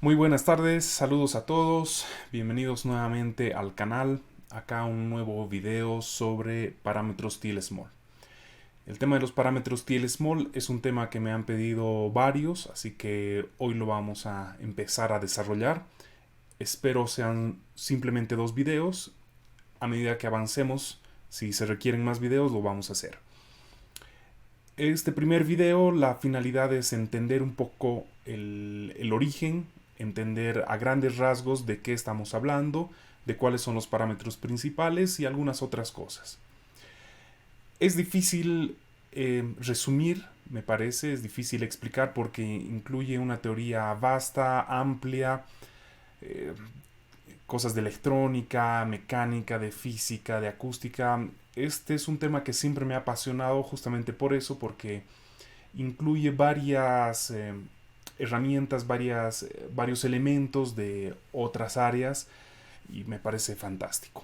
Muy buenas tardes, saludos a todos, bienvenidos nuevamente al canal. Acá un nuevo video sobre parámetros TLSmall. El tema de los parámetros TLSmall es un tema que me han pedido varios, así que hoy lo vamos a empezar a desarrollar. Espero sean simplemente 2 videos. A medida que avancemos, si se requieren más videos, lo vamos a hacer. Este primer video, la finalidad es entender un poco el origen, entender a grandes rasgos de qué estamos hablando, de cuáles son los parámetros principales y algunas otras cosas. Es difícil resumir, me parece, es difícil explicar porque incluye una teoría vasta, amplia, eh, cosas de electrónica, mecánica, de física, de acústica. Este es un tema que siempre me ha apasionado justamente por eso, porque incluye varias herramientas, varios elementos de otras áreas y me parece fantástico.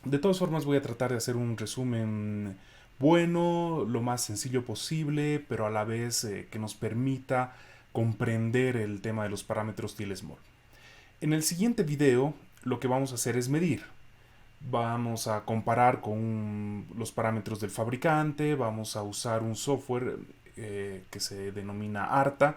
De todas formas voy a tratar de hacer un resumen bueno, lo más sencillo posible, pero a la vez que nos permita comprender el tema de los parámetros TLSmall. En el siguiente video lo que vamos a hacer es medir. Vamos a comparar con los parámetros del fabricante, vamos a usar un software que se denomina ARTA,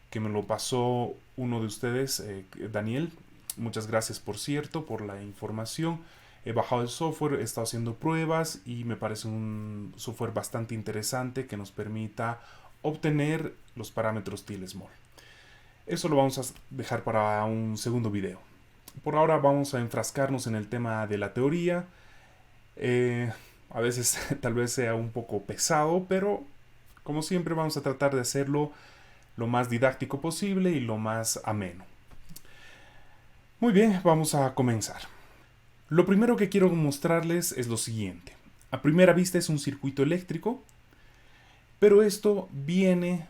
que me lo pasó uno de ustedes, Daniel. Muchas gracias, por cierto, por la información. He bajado el software, he estado haciendo pruebas y me parece un software bastante interesante que nos permita obtener los parámetros TLSmall. Eso lo vamos a dejar para un segundo video. Por ahora vamos a enfrascarnos en el tema de la teoría. A veces tal vez sea un poco pesado, pero como siempre vamos a tratar de hacerlo lo más didáctico posible y lo más ameno. Muy bien, vamos a comenzar. Lo primero que quiero mostrarles es lo siguiente. A primera vista es un circuito eléctrico, pero esto viene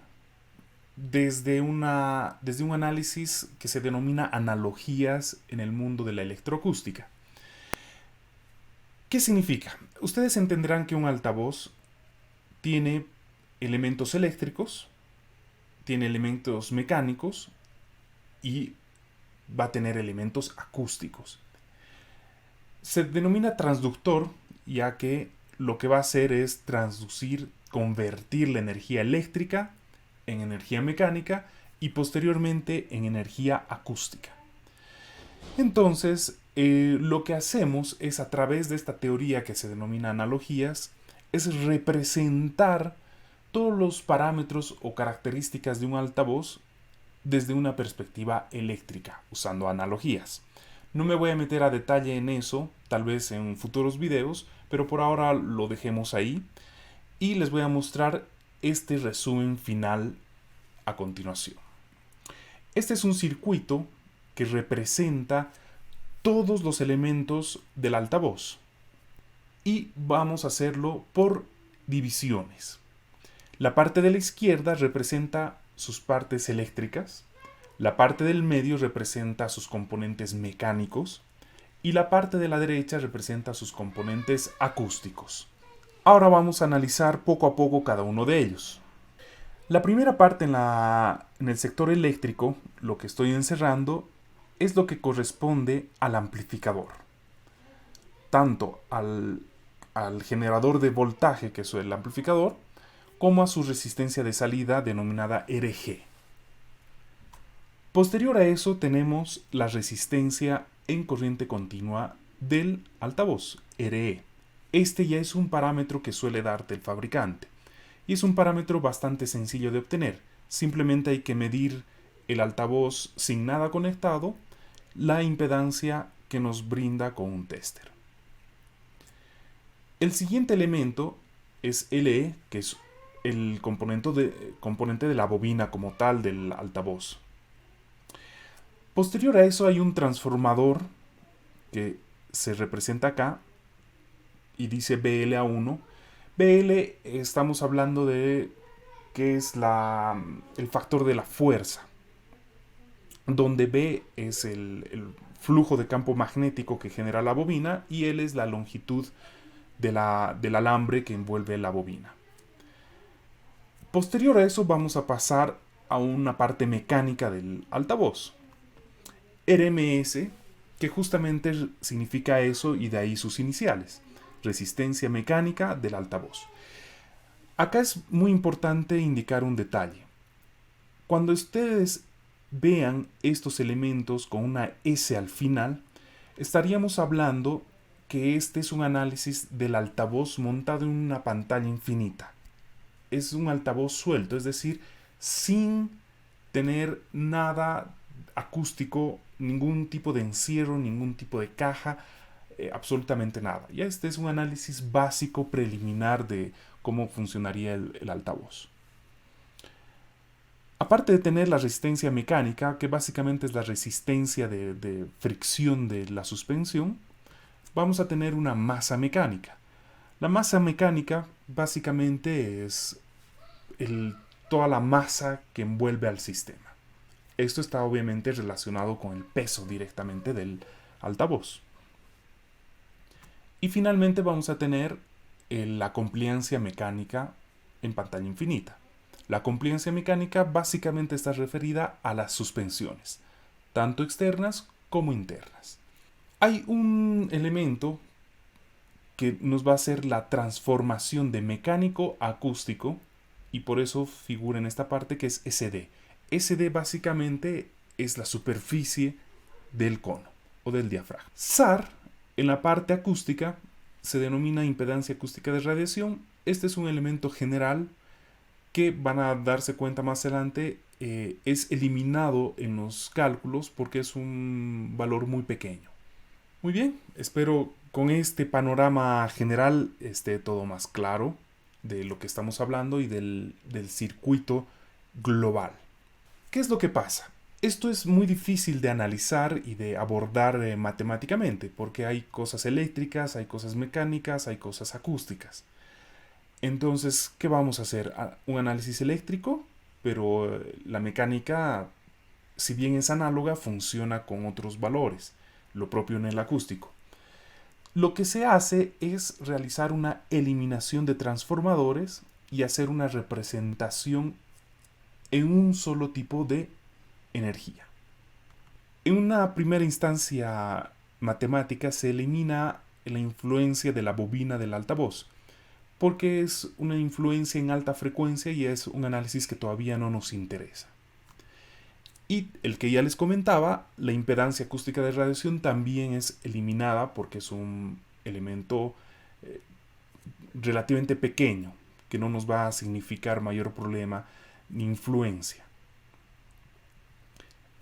desde un análisis que se denomina analogías en el mundo de la electroacústica. ¿Qué significa? Ustedes entenderán que un altavoz tiene elementos eléctricos, tiene elementos mecánicos y va a tener elementos acústicos. Se denomina transductor, ya que lo que va a hacer es transducir, convertir la energía eléctrica en energía mecánica y posteriormente en energía acústica. Entonces, lo que hacemos es, a través de esta teoría que se denomina analogías, es representar todos los parámetros o características de un altavoz desde una perspectiva eléctrica, usando analogías. No me voy a meter a detalle en eso, tal vez en futuros videos, pero por ahora lo dejemos ahí y les voy a mostrar este resumen final a continuación. Este es un circuito que representa todos los elementos del altavoz y vamos a hacerlo por divisiones. La parte de la izquierda representa sus partes eléctricas, la parte del medio representa sus componentes mecánicos y la parte de la derecha representa sus componentes acústicos. Ahora vamos a analizar poco a poco cada uno de ellos. La primera parte en el sector eléctrico, lo que estoy encerrando, es lo que corresponde al amplificador. Tanto al generador de voltaje, que es el amplificador, como a su resistencia de salida denominada RG. Posterior a eso tenemos la resistencia en corriente continua del altavoz, RE. Este ya es un parámetro que suele darte el fabricante y es un parámetro bastante sencillo de obtener. Simplemente hay que medir el altavoz sin nada conectado, la impedancia que nos brinda con un tester. El siguiente elemento es LE, que es el componente de la bobina como tal del altavoz. Posterior a eso hay un transformador que se representa acá y dice BL1. BL estamos hablando de que es el factor de la fuerza, donde B es el flujo de campo magnético que genera la bobina y L es la longitud del alambre que envuelve la bobina. Posterior a eso vamos a pasar a una parte mecánica del altavoz. RMS, que justamente significa eso y de ahí sus iniciales, resistencia mecánica del altavoz. Acá es muy importante indicar un detalle. Cuando ustedes vean estos elementos con una S al final, estaríamos hablando que este es un análisis del altavoz montado en una pantalla infinita. Es un altavoz suelto, es decir, sin tener nada acústico, ningún tipo de encierro, ningún tipo de caja, absolutamente nada. Ya este es un análisis básico preliminar de cómo funcionaría el altavoz. Aparte de tener la resistencia mecánica, que básicamente es la resistencia de fricción de la suspensión, vamos a tener una masa mecánica. La masa mecánica básicamente es toda la masa que envuelve al sistema. Esto está obviamente relacionado con el peso directamente del altavoz. Y finalmente vamos a tener la compliancia mecánica en pantalla infinita. La compliancia mecánica básicamente está referida a las suspensiones, tanto externas como internas. Hay un elemento que nos va a hacer la transformación de mecánico a acústico y por eso figura en esta parte que es SD. SD básicamente es la superficie del cono o del diafragma. SAR en la parte acústica se denomina impedancia acústica de radiación. Este es un elemento general que van a darse cuenta más adelante es eliminado en los cálculos porque es un valor muy pequeño. Muy bien, espero con este panorama general esté todo más claro de lo que estamos hablando y del circuito global. ¿Qué es lo que pasa? Esto es muy difícil de analizar y de abordar matemáticamente porque hay cosas eléctricas, hay cosas mecánicas, hay cosas acústicas. Entonces, ¿qué vamos a hacer? Un análisis eléctrico, pero la mecánica, si bien es análoga, funciona con otros valores, lo propio en el acústico. Lo que se hace es realizar una eliminación de transformadores y hacer una representación en un solo tipo de energía. En una primera instancia matemática se elimina la influencia de la bobina del altavoz, porque es una influencia en alta frecuencia y es un análisis que todavía no nos interesa. Y el que ya les comentaba, la impedancia acústica de radiación también es eliminada porque es un elemento relativamente pequeño que no nos va a significar mayor problema ni influencia.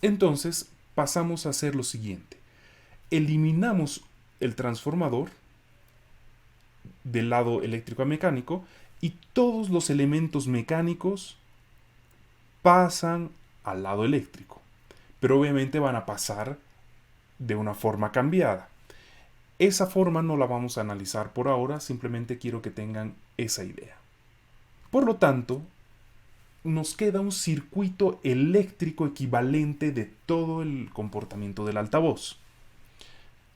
Entonces pasamos a hacer lo siguiente. Eliminamos el transformador del lado eléctrico a mecánico y todos los elementos mecánicos pasan al lado eléctrico, pero obviamente van a pasar de una forma cambiada. Esa forma no la vamos a analizar por ahora, simplemente quiero que tengan esa idea. Por lo tanto, nos queda un circuito eléctrico equivalente de todo el comportamiento del altavoz.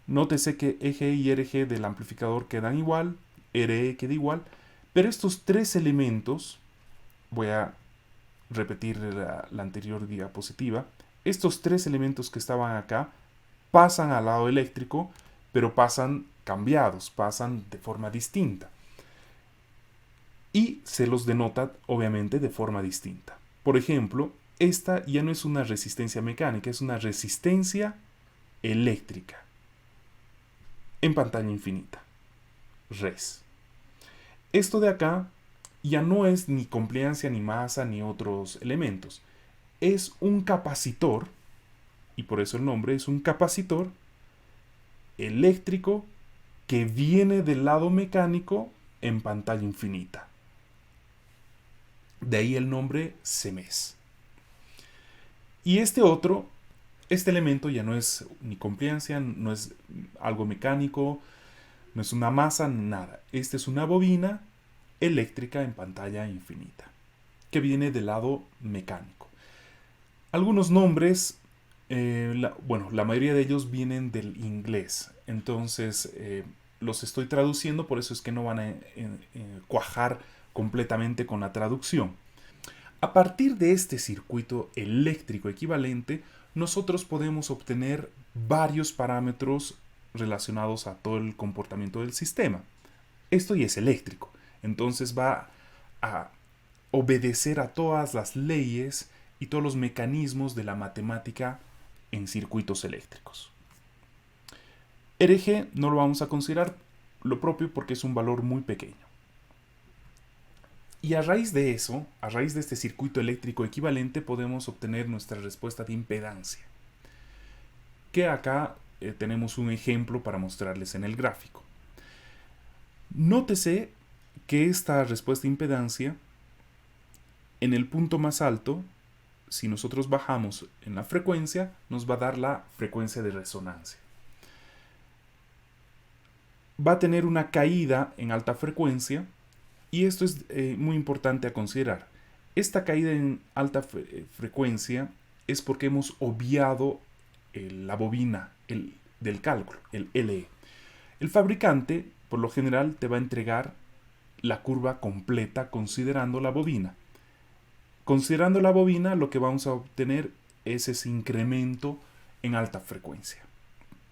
Nótese que EG y RG del amplificador quedan igual, RE queda igual, pero estos tres elementos, voy a repetir la anterior diapositiva, estos tres elementos que estaban acá pasan al lado eléctrico, pero pasan cambiados, pasan de forma distinta. Y se los denota obviamente de forma distinta. Por ejemplo, esta ya no es una resistencia mecánica, es una resistencia eléctrica en pantalla infinita. Res. Esto de acá ya no es ni compliancia, ni masa, ni otros elementos. Es un capacitor, y por eso el nombre es un capacitor eléctrico que viene del lado mecánico en pantalla infinita. De ahí el nombre CMES. Y este elemento ya no es ni compliancia, no es algo mecánico, no es una masa, nada. Esta es una bobina eléctrica en pantalla infinita, que viene del lado mecánico. Algunos nombres, la mayoría de ellos vienen del inglés, entonces los estoy traduciendo, por eso es que no van a cuajar completamente con la traducción. A partir de este circuito eléctrico equivalente, nosotros podemos obtener varios parámetros relacionados a todo el comportamiento del sistema. Esto ya es eléctrico, entonces va a obedecer a todas las leyes y todos los mecanismos de la matemática en circuitos eléctricos. RG no lo vamos a considerar lo propio porque es un valor muy pequeño. Y a raíz de eso, a raíz de este circuito eléctrico equivalente, podemos obtener nuestra respuesta de impedancia. Que acá tenemos un ejemplo para mostrarles en el gráfico. Nótese que esta respuesta de impedancia, en el punto más alto, si nosotros bajamos en la frecuencia, nos va a dar la frecuencia de resonancia. Va a tener una caída en alta frecuencia, y esto es muy importante a considerar. Esta caída en alta frecuencia es porque hemos obviado la bobina del cálculo, el LE. El fabricante, por lo general, te va a entregar la curva completa considerando la bobina. Considerando la bobina, lo que vamos a obtener es ese incremento en alta frecuencia.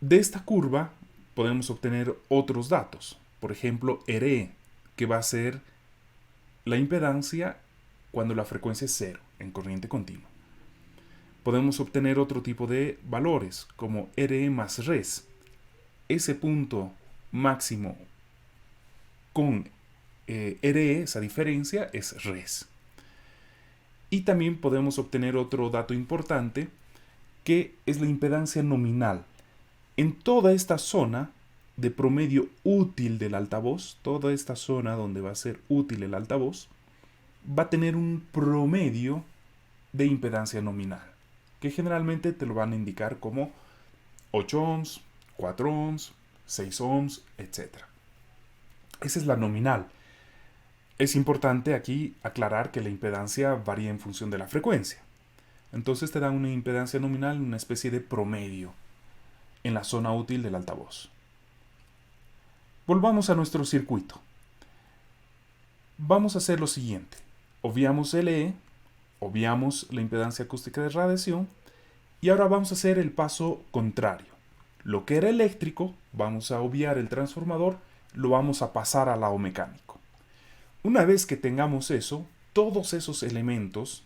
De esta curva podemos obtener otros datos. Por ejemplo, RE, que va a ser la impedancia cuando la frecuencia es 0 en corriente continua. Podemos obtener otro tipo de valores, como RE más res. Ese punto máximo con RE, esa diferencia, es res. Y también podemos obtener otro dato importante, que es la impedancia nominal. En toda esta zona de promedio útil del altavoz, toda esta zona donde va a ser útil el altavoz, va a tener un promedio de impedancia nominal, que generalmente te lo van a indicar como 8 ohms, 4 ohms, 6 ohms, etc. Esa es la nominal. Es importante aquí aclarar que la impedancia varía en función de la frecuencia. Entonces te dan una impedancia nominal, una especie de promedio en la zona útil del altavoz. Volvamos a nuestro circuito. Vamos a hacer lo siguiente. Obviamos LE, obviamos la impedancia acústica de radiación, y ahora vamos a hacer el paso contrario. Lo que era eléctrico, vamos a obviar el transformador, lo vamos a pasar al lado mecánico. Una vez que tengamos eso, todos esos elementos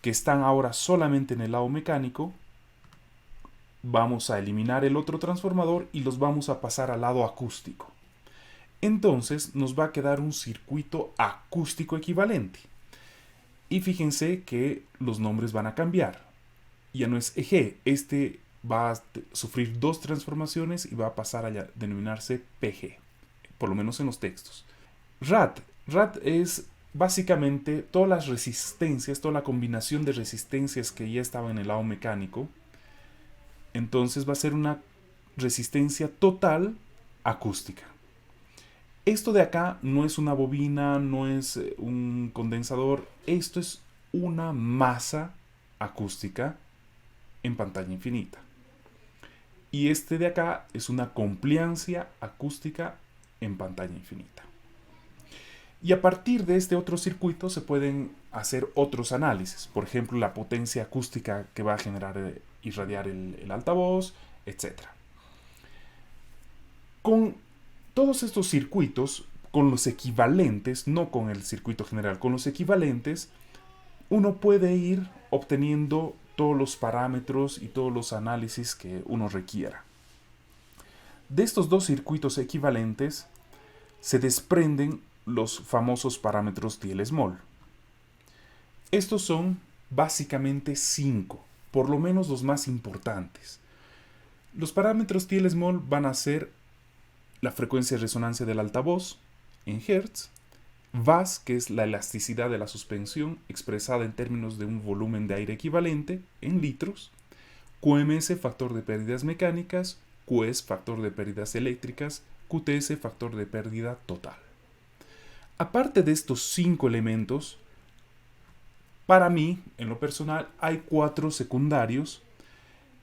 que están ahora solamente en el lado mecánico, vamos a eliminar el otro transformador y los vamos a pasar al lado acústico. Entonces nos va a quedar un circuito acústico equivalente. Y fíjense que los nombres van a cambiar. Ya no es EG, este va a sufrir dos transformaciones y va a pasar a denominarse PG, por lo menos en los textos. RAT es básicamente todas las resistencias, toda la combinación de resistencias que ya estaba en el lado mecánico. Entonces va a ser una resistencia total acústica. Esto de acá no es una bobina, no es un condensador, esto es una masa acústica en pantalla infinita. Y este de acá es una compliancia acústica en pantalla infinita. Y a partir de este otro circuito se pueden hacer otros análisis. Por ejemplo, la potencia acústica que va a generar irradiar el altavoz, etc. Con todos estos circuitos, con los equivalentes, no con el circuito general, con los equivalentes, uno puede ir obteniendo todos los parámetros y todos los análisis que uno requiera. De estos dos circuitos equivalentes se desprenden los famosos parámetros Thiele-Small. Estos son básicamente 5, por lo menos los más importantes. Los parámetros Thiele-Small van a ser la frecuencia de resonancia del altavoz en Hertz, VAS, que es la elasticidad de la suspensión expresada en términos de un volumen de aire equivalente en litros, QMS, factor de pérdidas mecánicas, QS, factor de pérdidas eléctricas, QTS, factor de pérdida total. Aparte de estos 5 elementos, para mí, en lo personal, hay 4 secundarios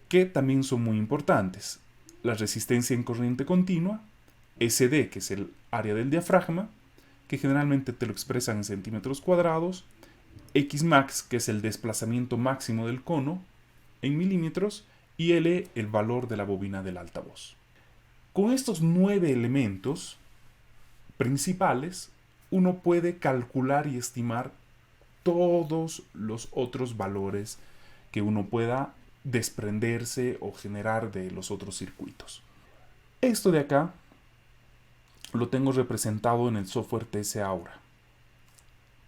que también son muy importantes. La resistencia en corriente continua, SD, que es el área del diafragma, que generalmente te lo expresan en centímetros cuadrados, Xmax, que es el desplazamiento máximo del cono, en milímetros y L el valor de la bobina del altavoz. Con estos 9 elementos principales, uno puede calcular y estimar todos los otros valores que uno pueda desprenderse o generar de los otros circuitos. Esto de acá lo tengo representado en el software TS Aura.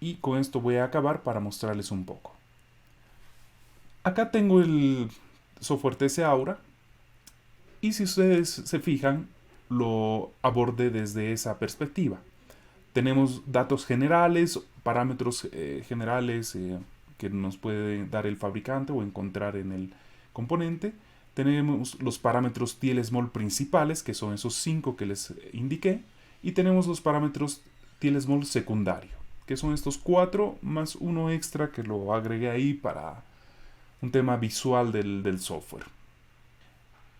Y con esto voy a acabar para mostrarles un poco. Acá tengo el software TS Aura. Y si ustedes se fijan, lo abordé desde esa perspectiva. Tenemos datos generales, parámetros generales que nos puede dar el fabricante o encontrar en el componente. Tenemos los parámetros TLSmall principales, que son esos 5 que les indiqué. Y tenemos los parámetros TLSmall secundario, que son estos 4 más uno extra que lo agregué ahí para un tema visual del software.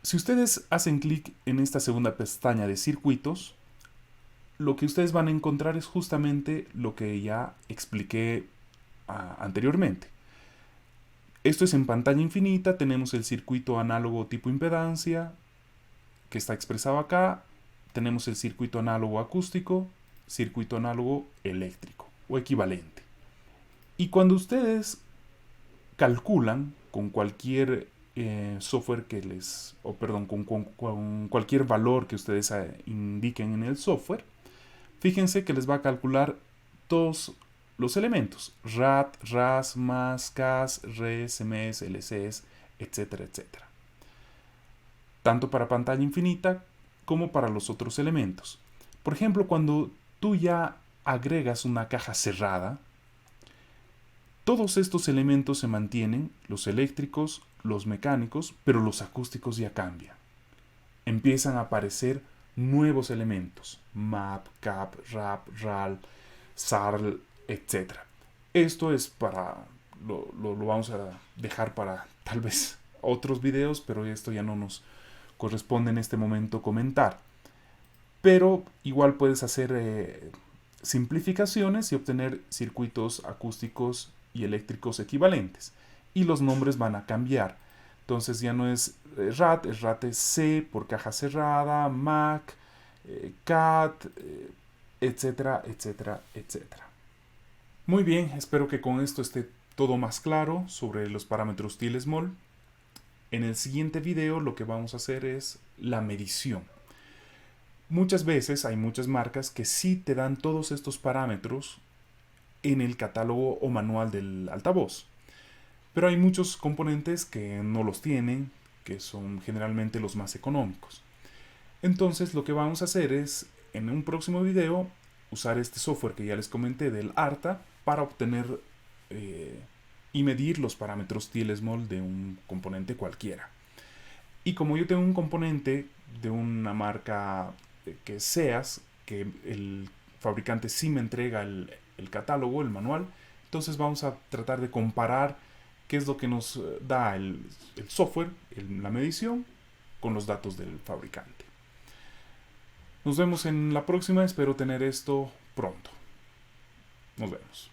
Si ustedes hacen clic en esta segunda pestaña de circuitos, lo que ustedes van a encontrar es justamente lo que ya expliqué anteriormente. Esto es en pantalla infinita, tenemos el circuito análogo tipo impedancia, que está expresado acá, tenemos el circuito análogo acústico, circuito análogo eléctrico o equivalente. Y cuando ustedes calculan con cualquier software que les, o perdón, con cualquier valor que ustedes indiquen en el software, fíjense que les va a calcular todos los elementos: RAT, RAS, MAS, CAS, RES, MS, LCS, etcétera, etcétera. Tanto para pantalla infinita como para los otros elementos. Por ejemplo, cuando tú ya agregas una caja cerrada, todos estos elementos se mantienen, los eléctricos, los mecánicos, pero los acústicos ya cambian. Empiezan a aparecer nuevos elementos: MAP, CAP, RAP, RAL, SARL, etc. Esto es para, lo vamos a dejar para tal vez otros videos, pero esto ya no nos corresponde en este momento comentar. Pero igual puedes hacer simplificaciones y obtener circuitos acústicos y eléctricos equivalentes. Y los nombres van a cambiar. Entonces ya no es RAT, es RAT-C por caja cerrada, MAC, CAT, etcétera, etcétera, etcétera. Muy bien, espero que con esto esté todo más claro sobre los parámetros TLSmall. En el siguiente video lo que vamos a hacer es la medición. Muchas veces hay muchas marcas que sí te dan todos estos parámetros en el catálogo o manual del altavoz. Pero hay muchos componentes que no los tienen, que son generalmente los más económicos. Entonces lo que vamos a hacer es, en un próximo video, usar este software que ya les comenté del ARTA para obtener y medir los parámetros TLSmall de un componente cualquiera. Y como yo tengo un componente de una marca que es SEAS, que el fabricante sí me entrega el catálogo, el manual, entonces vamos a tratar de comparar qué es lo que nos da el software, la medición, con los datos del fabricante. Nos vemos en la próxima, espero tener esto pronto. Nos vemos.